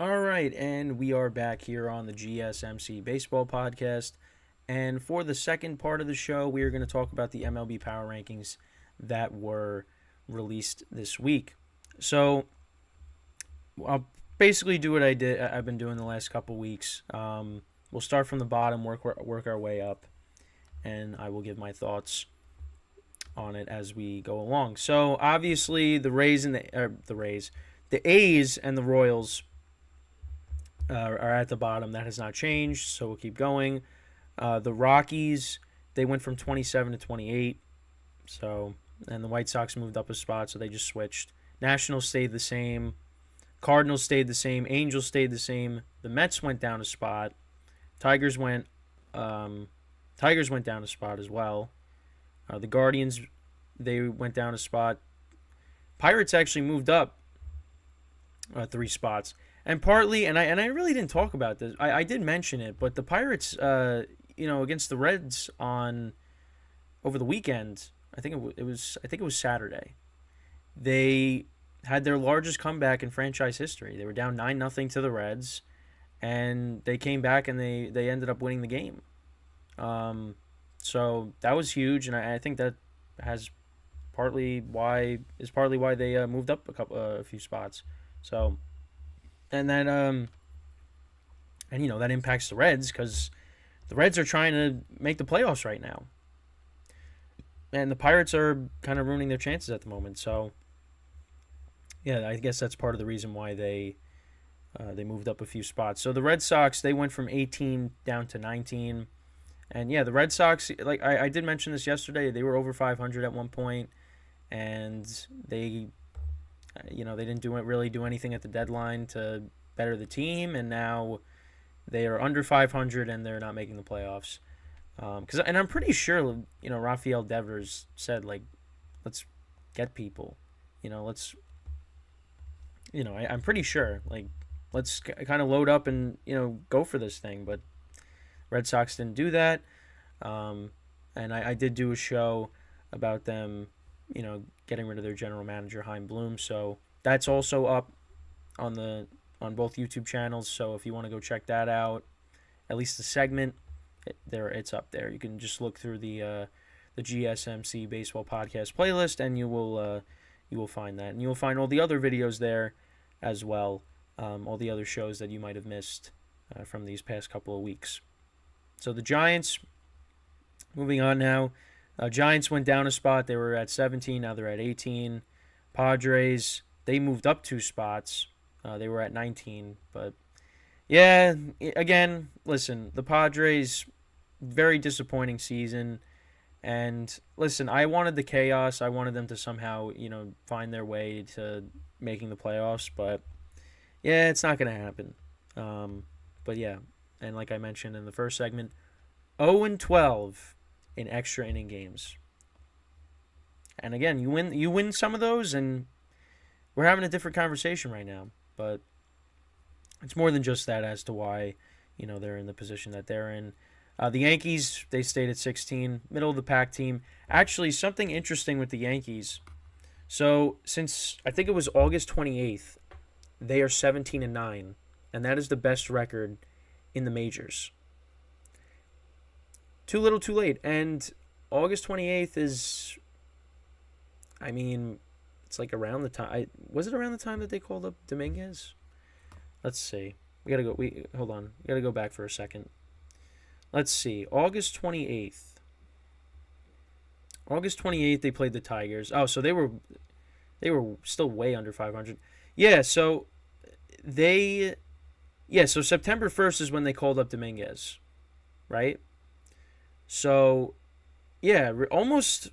All right, and we are back here on the GSMC Baseball Podcast. And for the second part of the show, we are going to talk about the MLB Power Rankings that were released this week. So I'll basically do what I've been doing the last couple weeks. We'll start from the bottom, work our way up, and I will give my thoughts on it as we go along. So obviously, the A's and the Royals are at the bottom. That has not changed, so we'll keep going. The Rockies, they went from 27 to 28, so and the White Sox moved up a spot, so they just switched. Nationals stayed the same. Cardinals stayed the same. Angels stayed the same. The Mets went down a spot. Tigers went down a spot as well. The Guardians, they went down a spot. Pirates actually moved up 3 spots. And partly, and I really didn't talk about this. I did mention it, but the Pirates, against the Reds on over the weekend, I think it was Saturday. They had their largest comeback in franchise history. They were down 9-0 to the Reds, and they came back and they ended up winning the game. So that was huge, and I think that has partly why they moved up a few spots. So. And then, that impacts the Reds because the Reds are trying to make the playoffs right now, and the Pirates are kind of ruining their chances at the moment. So, yeah, I guess that's part of the reason why they moved up a few spots. So the Red Sox, they went from 18 down to 19, and yeah, the Red Sox, like I did mention this yesterday, they were over 500 at one point, and they didn't really do anything at the deadline to better the team, and now they are under 500 and they're not making the playoffs. And I'm pretty sure, Rafael Devers said, like, let's get people, I'm pretty sure, like, let's kind of load up and, go for this thing, but Red Sox didn't do that. And I did do a show about them, getting rid of their general manager, Chaim Bloom. So that's also up on both YouTube channels. So if you want to go check that out, at least the segment, it's up there. You can just look through the GSMC Baseball Podcast playlist, and you will find that, and you will find all the other videos there as well, all the other shows that you might have missed from these past couple of weeks. So the Giants, moving on now. Giants went down a spot. They were at 17. Now they're at 18. Padres, they moved up 2 spots. They were at 19. But, yeah, again, listen, the Padres, very disappointing season. And, listen, I wanted the chaos. I wanted them to somehow, find their way to making the playoffs. But, yeah, it's not going to happen. But, yeah, and like I mentioned in the first segment, 0-12 in extra inning games. And again, you win some of those, and we're having a different conversation right now. But it's more than just that as to why, they're in the position that they're in. The Yankees, they stayed at 16, middle of the pack team. Actually, something interesting with the Yankees. So since I think it was August 28th, they are 17-9, and that is the best record in the majors. Too little, too late. And August 28th is, it's like around the time. Was it around the time that they called up Dominguez? Let's see. Hold on. We got to go back for a second. Let's see. August 28th. August 28th, they played the Tigers. Oh, so they were still way under 500. Yeah, so so September 1st is when they called up Dominguez, right? So, yeah, almost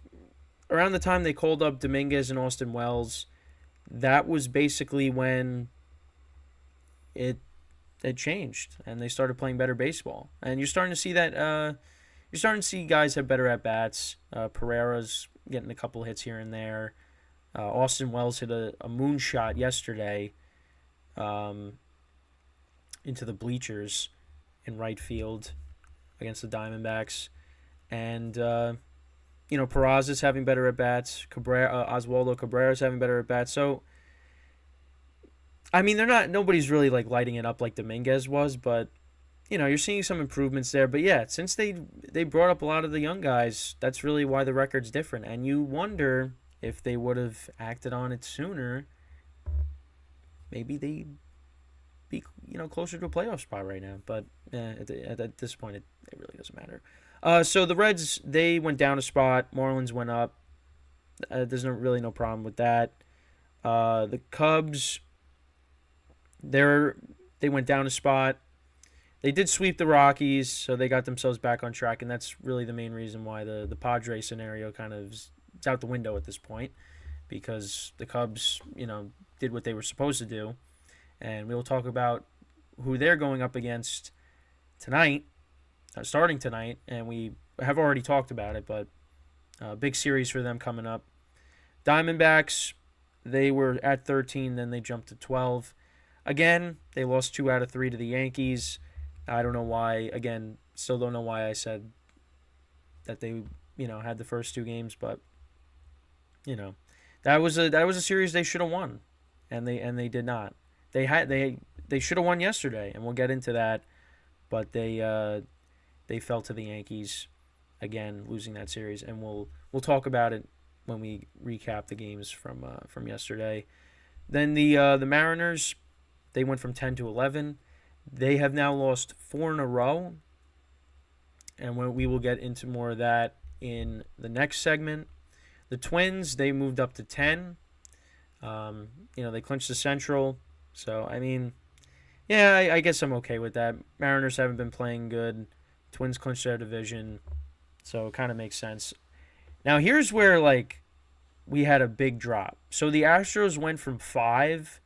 around the time they called up Dominguez and Austin Wells, that was basically when it changed and they started playing better baseball. And you're starting to see that. You're starting to see guys have better at bats. Pereira's getting a couple hits here and there. Austin Wells hit a moonshot yesterday into the bleachers in right field against the Diamondbacks. And, Peraza's having better at-bats. Oswaldo Cabrera's having better at-bats. So, I mean, they're not. Nobody's really like lighting it up like Dominguez was, but you're seeing some improvements there. But yeah, since they brought up a lot of the young guys, that's really why the record's different. And you wonder if they would have acted on it sooner, maybe they'd be closer to a playoff spot right now. But at this point, it really doesn't matter. So the Reds, they went down a spot. Marlins went up. There's really no problem with that. The Cubs, they went down a spot. They did sweep the Rockies, so they got themselves back on track, and that's really the main reason why the Padre scenario kind of is out the window at this point, because the Cubs, did what they were supposed to do, and we will talk about who they're going up against tonight, starting tonight, and we have already talked about it, but big series for them coming up. Diamondbacks, they were at 13, then they jumped to 12. Again, they lost 2 out of 3 to the Yankees. I don't know why. Again, still don't know why I said that they, had the first 2 games, but that was a series they should have won, and they did not. They should have won yesterday, and we'll get into that, but they fell to the Yankees again, losing that series, and we'll talk about it when we recap the games from yesterday. Then the Mariners, they went from 10 to 11. They have now lost 4 in a row, and we will get into more of that in the next segment. The Twins, they moved up to 10. They clinched the Central, so I mean, yeah, I guess I'm okay with that. Mariners haven't been playing good. Twins clinched their division, so it kind of makes sense. Now here's where we had a big drop. So the Astros went from 5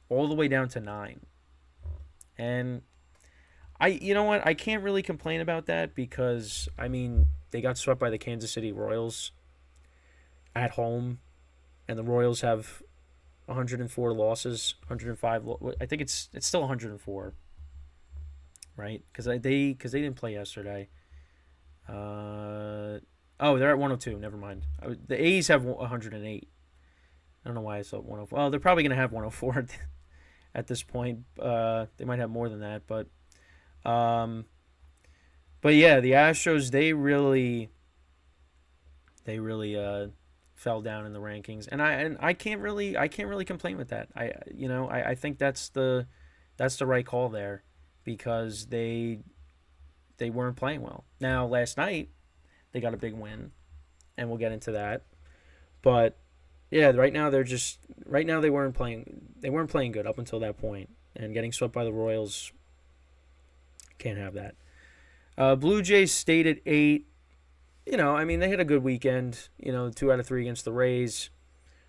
all the way down to 9. And you know what? I can't really complain about that because, I mean, they got swept by the Kansas City Royals at home, and the Royals have 104 losses, 105. I think it's still 104, right? Because they didn't play yesterday. They're at 102. Never mind. The A's have 108. I don't know why I thought 104. Well, they're probably going to have 104 at this point. They might have more than that, but yeah, the Astros, they really fell down in the rankings, and I can't really complain with that. I think that's the right call there, because they weren't playing well. Now last night they got a big win, and we'll get into that, but yeah, right now they weren't playing good up until that point, and getting swept by the Royals, can't have that. Blue Jays stayed at 8. I mean, they had a good weekend. 2 out of 3 against the Rays.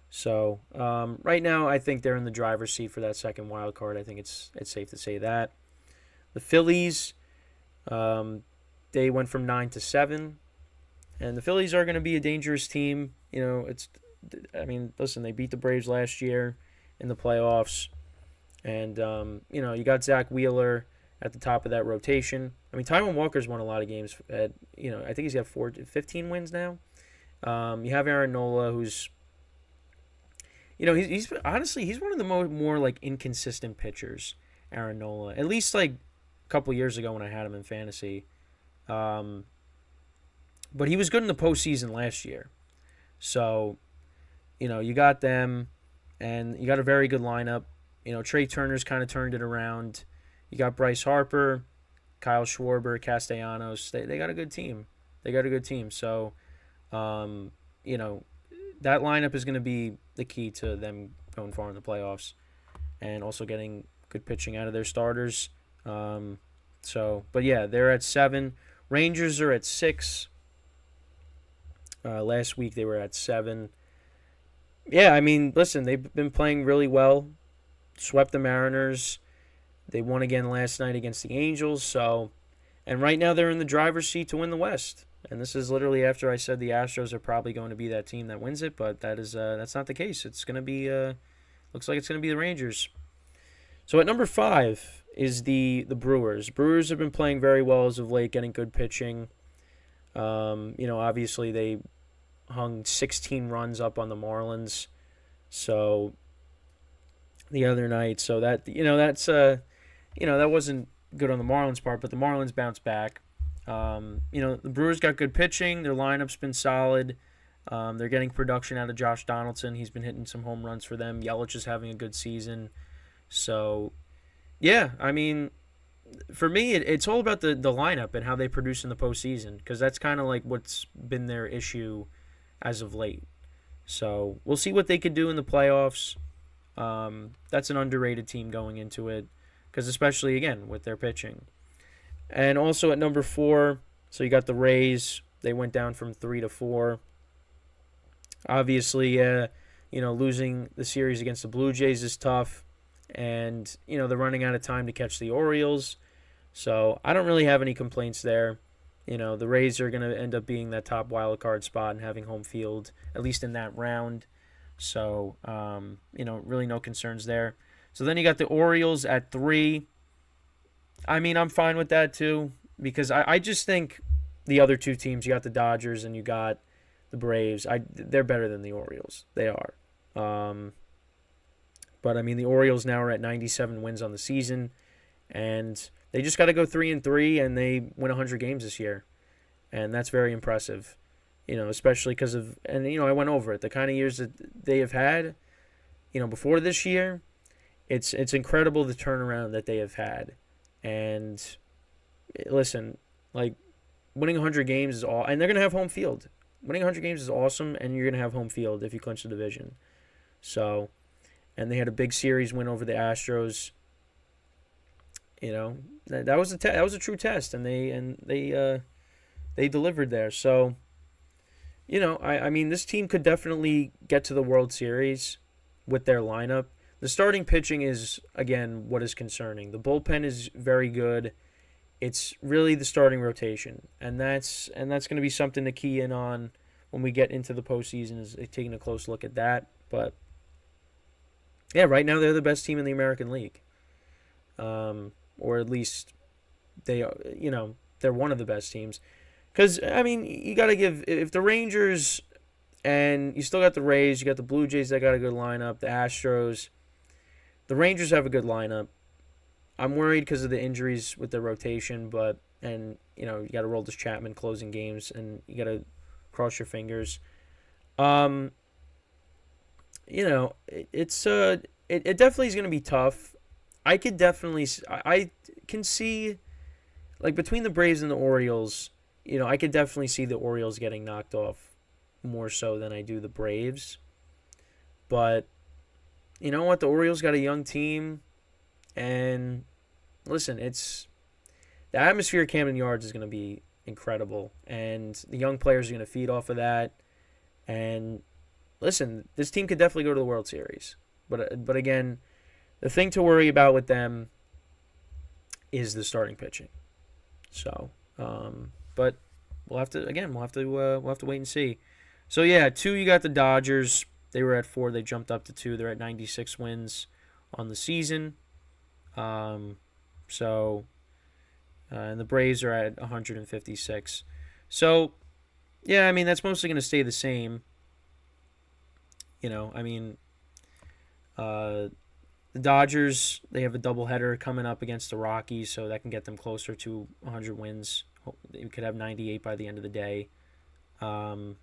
So right now, I think they're in the driver's seat for that second wild card. I think it's safe to say that. The Phillies, they went from 9 to 7, and the Phillies are going to be a dangerous team. Listen, they beat the Braves last year in the playoffs, and you got Zach Wheeler at the top of that rotation. I mean, Taijuan Walker's won a lot of games. I think he's got 15 wins now. You have Aaron Nola, who's, he's honestly, he's one of the more inconsistent pitchers. Aaron Nola, at least a couple years ago when I had him in fantasy. But he was good in the postseason last year. So, you got them, and you got a very good lineup. Trey Turner's kind of turned it around. You got Bryce Harper, Kyle Schwarber, Castellanos. They got a good team. So, that lineup is going to be the key to them going far in the playoffs, and also getting good pitching out of their starters. But yeah, they're at 7. Rangers are at 6. Last week they were at 7. Yeah, I mean, listen, they've been playing really well. Swept the Mariners. They won again last night against the Angels. So, and right now they're in the driver's seat to win the West. And this is literally after I said the Astros are probably going to be that team that wins it, but that's not the case. It's going to be looks like it's going to be the Rangers. So at number 5 is the Brewers. Brewers have been playing very well as of late, getting good pitching. Obviously they hung 16 runs up on the Marlins. So the other night. So that that's that wasn't good on the Marlins part, but the Marlins bounced back. The Brewers got good pitching. Their lineup's been solid. They're getting production out of Josh Donaldson. He's been hitting some home runs for them. Yelich is having a good season. So, yeah, I mean, for me, it's all about the lineup and how they produce in the postseason, because that's kind of like what's been their issue as of late. So we'll see what they could do in the playoffs. That's an underrated team going into it, because especially, again, with their pitching. And also at number 4, so you got the Rays. They went down from 3 to 4. Obviously, losing the series against the Blue Jays is tough. And, they're running out of time to catch the Orioles. So I don't really have any complaints there. The Rays are going to end up being that top wild card spot and having home field, at least in that round. So, really no concerns there. So then you got the Orioles at 3. I mean, I'm fine with that too, because I just think the other two teams, you got the Dodgers and you got the Braves, they're better than the Orioles. They are. But, I mean, the Orioles now are at 97 wins on the season, and they just got to go 3-3, and they win 100 games this year. And that's very impressive, especially because of, and, I went over it, the kind of years that they have had, before this year. It's incredible the turnaround that they have had. And listen, like, winning 100 games is all, and they're going to have home field. Winning 100 games is awesome, and you're going to have home field if you clinch the division. So, and they had a big series win over the Astros. That was that was a true test, and they delivered there. So, I mean, this team could definitely get to the World Series with their lineup. The starting pitching is, again, what is concerning. The bullpen is very good. It's really the starting rotation, and that's going to be something to key in on when we get into the postseason, is taking a close look at that. But yeah, right now they're the best team in the American League, or at least they're one of the best teams. Because, I mean, you got to give, if the Rangers, and you still got the Rays, you got the Blue Jays that got a good lineup, the Astros. The Rangers have a good lineup. I'm worried because of the injuries with the rotation, and you got to roll this Chapman closing games, and you got to cross your fingers. It definitely is going to be tough. I can see, like, between the Braves and the Orioles, I could definitely see the Orioles getting knocked off more so than I do the Braves. But you know what? The Orioles got a young team, and listen, the atmosphere at Camden Yards is going to be incredible, and the young players are going to feed off of that. And listen, this team could definitely go to the World Series, but again, the thing to worry about with them is the starting pitching. So, but we'll have to wait and see. So yeah, 2, you got the Dodgers. They were at 4. They jumped up to 2. They're at 96 wins on the season. And the Braves are at 156. So, yeah, I mean, that's mostly going to stay the same. The Dodgers, they have a doubleheader coming up against the Rockies, so that can get them closer to 100 wins. You could have 98 by the end of the day. And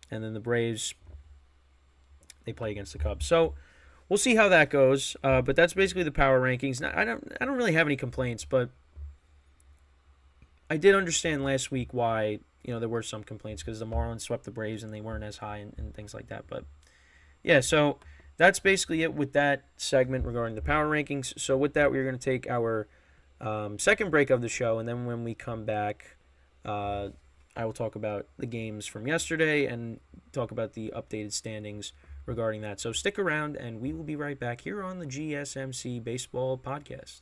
then the Braves, they play against the Cubs. So we'll see how that goes. But that's basically the power rankings. Now, I don't really have any complaints, but I did understand last week why there were some complaints, because the Marlins swept the Braves and they weren't as high and things like that. But yeah, so that's basically it with that segment regarding the power rankings. So with that, we're going to take our second break of the show, and then when we come back, I will talk about the games from yesterday and talk about the updated standings regarding that. So stick around, and we will be right back here on the GSMC Baseball Podcast.